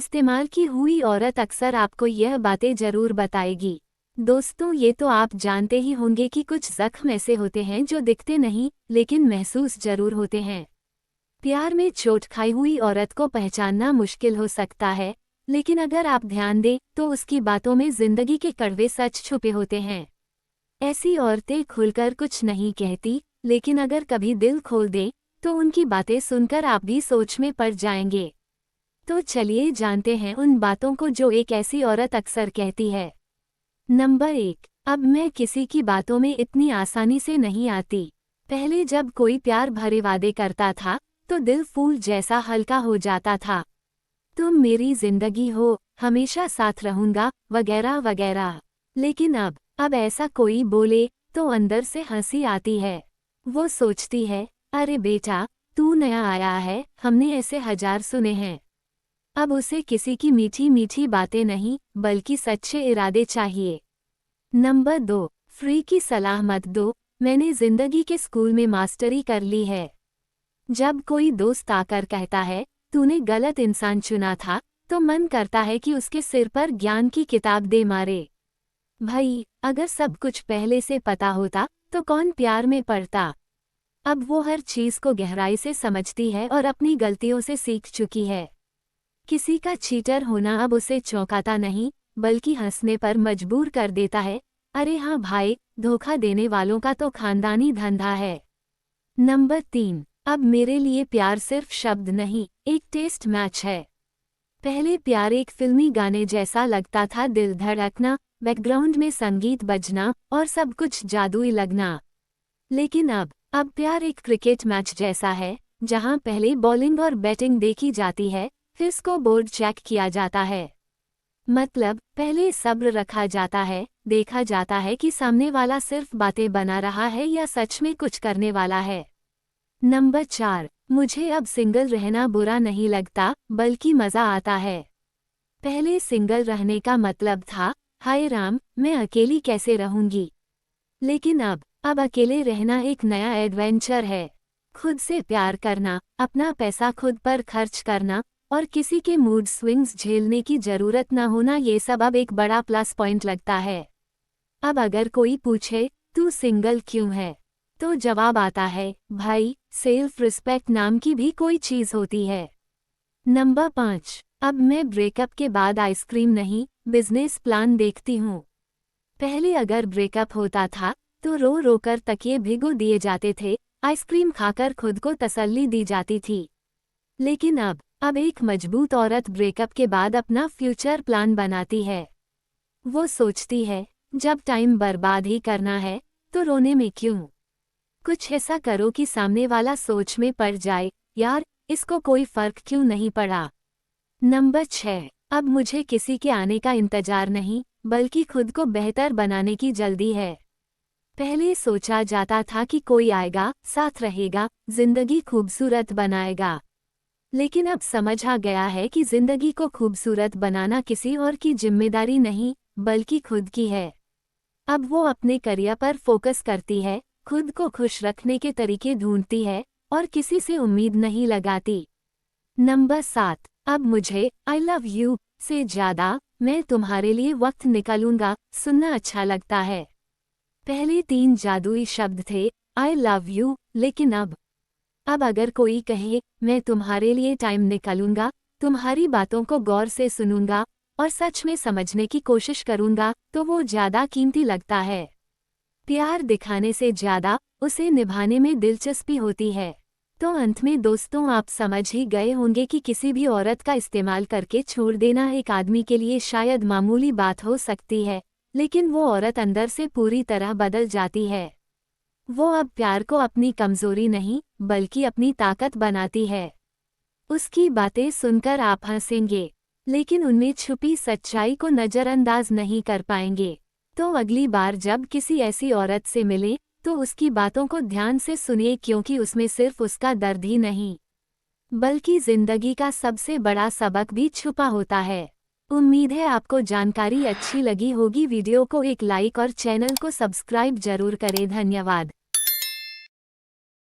इस्तेमाल की हुई औरत अक्सर आपको यह बातें जरूर बताएगी। दोस्तों, ये तो आप जानते ही होंगे कि कुछ जख्म ऐसे होते हैं जो दिखते नहीं लेकिन महसूस जरूर होते हैं। प्यार में चोट खाई हुई औरत को पहचानना मुश्किल हो सकता है, लेकिन अगर आप ध्यान दें तो उसकी बातों में जिंदगी के कड़वे सच छुपे होते हैं। ऐसी औरतें खुलकर कुछ नहीं कहती, लेकिन अगर कभी दिल खोल दें तो उनकी बातें सुनकर आप भी सोच में पड़ जाएंगे। तो चलिए जानते हैं उन बातों को जो एक ऐसी औरत अक्सर कहती है। नंबर 1, अब मैं किसी की बातों में इतनी आसानी से नहीं आती। पहले जब कोई प्यार भरे वादे करता था तो दिल फूल जैसा हल्का हो जाता था। तुम मेरी जिंदगी हो, हमेशा साथ रहूंगा, वगैरह वगैरह। लेकिन अब ऐसा कोई बोले तो अंदर से हंसी आती है। वो सोचती है, अरे बेटा, तू नया आया है, हमने ऐसे हजार सुने हैं। अब उसे किसी की मीठी मीठी बातें नहीं बल्कि सच्चे इरादे चाहिए। नंबर 2, फ्री की सलाह मत दो, मैंने जिंदगी के स्कूल में मास्टरी कर ली है। जब कोई दोस्त आकर कहता है तूने गलत इंसान चुना था, तो मन करता है कि उसके सिर पर ज्ञान की किताब दे मारे। भाई, अगर सब कुछ पहले से पता होता तो कौन प्यार में पड़ता। अब वो हर चीज को गहराई से समझती है और अपनी गलतियों से सीख चुकी है। किसी का चीटर होना अब उसे चौंकाता नहीं बल्कि हंसने पर मजबूर कर देता है। अरे हाँ भाई, धोखा देने वालों का तो खानदानी धंधा है। नंबर 3, अब मेरे लिए प्यार सिर्फ शब्द नहीं, एक टेस्ट मैच है। पहले प्यार एक फिल्मी गाने जैसा लगता था, दिल धड़कना, बैकग्राउंड में संगीत बजना और सब कुछ जादुई लगना। लेकिन अब प्यार एक क्रिकेट मैच जैसा है, जहां पहले बॉलिंग और बैटिंग देखी जाती है, फिर स्कोरबोर्ड चेक किया जाता है। मतलब पहले सब्र रखा जाता है, देखा जाता है कि सामने वाला सिर्फ बातें बना रहा है या सच में कुछ करने वाला है। नंबर 4, मुझे अब सिंगल रहना बुरा नहीं लगता बल्कि मजा आता है। पहले सिंगल रहने का मतलब था, हाय राम, मैं अकेली कैसे रहूंगी। लेकिन अब अकेले रहना एक नया एडवेंचर है। खुद से प्यार करना, अपना पैसा खुद पर खर्च करना और किसी के मूड स्विंग्स झेलने की जरूरत न होना, ये सब अब एक बड़ा प्लस पॉइंट लगता है। अब अगर कोई पूछे तू सिंगल क्यों है, तो जवाब आता है, भाई, सेल्फ रिस्पेक्ट नाम की भी कोई चीज होती है। नंबर 5, अब मैं ब्रेकअप के बाद आइसक्रीम नहीं, बिजनेस प्लान देखती हूँ। पहले अगर ब्रेकअप होता था तो रो रो कर तकिए भिगो दिए जाते थे, आइसक्रीम खाकर खुद को तसल्ली दी जाती थी। लेकिन अब एक मजबूत औरत ब्रेकअप के बाद अपना फ्यूचर प्लान बनाती है। वो सोचती है, जब टाइम बर्बाद ही करना है तो रोने में क्यों। कुछ ऐसा करो कि सामने वाला सोच में पड़ जाए, यार, इसको कोई फर्क क्यों नहीं पड़ा। नंबर 6, अब मुझे किसी के आने का इंतजार नहीं बल्कि खुद को बेहतर बनाने की जल्दी है। पहले सोचा जाता था कि कोई आएगा, साथ रहेगा, जिंदगी खूबसूरत बनाएगा। लेकिन अब समझ आ गया है कि जिंदगी को खूबसूरत बनाना किसी और की जिम्मेदारी नहीं बल्कि खुद की है। अब वो अपने करियर पर फोकस करती है, खुद को खुश रखने के तरीके ढूंढती है और किसी से उम्मीद नहीं लगाती। नंबर 7, अब मुझे आई लव यू से ज्यादा मैं तुम्हारे लिए वक्त निकालूंगा सुनना अच्छा लगता है। पहले 3 जादुई शब्द थे, आई लव यू, लेकिन अब अगर कोई कहे मैं तुम्हारे लिए टाइम निकालूंगा, तुम्हारी बातों को गौर से सुनूंगा और सच में समझने की कोशिश करूंगा, तो वो ज्यादा कीमती लगता है। प्यार दिखाने से ज्यादा उसे निभाने में दिलचस्पी होती है। तो अंत में दोस्तों, आप समझ ही गए होंगे कि किसी भी औरत का इस्तेमाल करके छोड़ देना एक आदमी के लिए शायद मामूली बात हो सकती है, लेकिन वो औरत अंदर से पूरी तरह बदल जाती है। वो अब प्यार को अपनी कमजोरी नहीं बल्कि अपनी ताकत बनाती है। उसकी बातें सुनकर आप हंसेंगे, लेकिन उनमें छुपी सच्चाई को नजरअंदाज नहीं कर पाएंगे। तो अगली बार जब किसी ऐसी औरत से मिले तो उसकी बातों को ध्यान से सुनिए, क्योंकि उसमें सिर्फ उसका दर्द ही नहीं बल्कि जिंदगी का सबसे बड़ा सबक भी छुपा होता है। उम्मीद है आपको जानकारी अच्छी लगी होगी। वीडियो को एक लाइक और चैनल को सब्सक्राइब जरूर करें। धन्यवाद।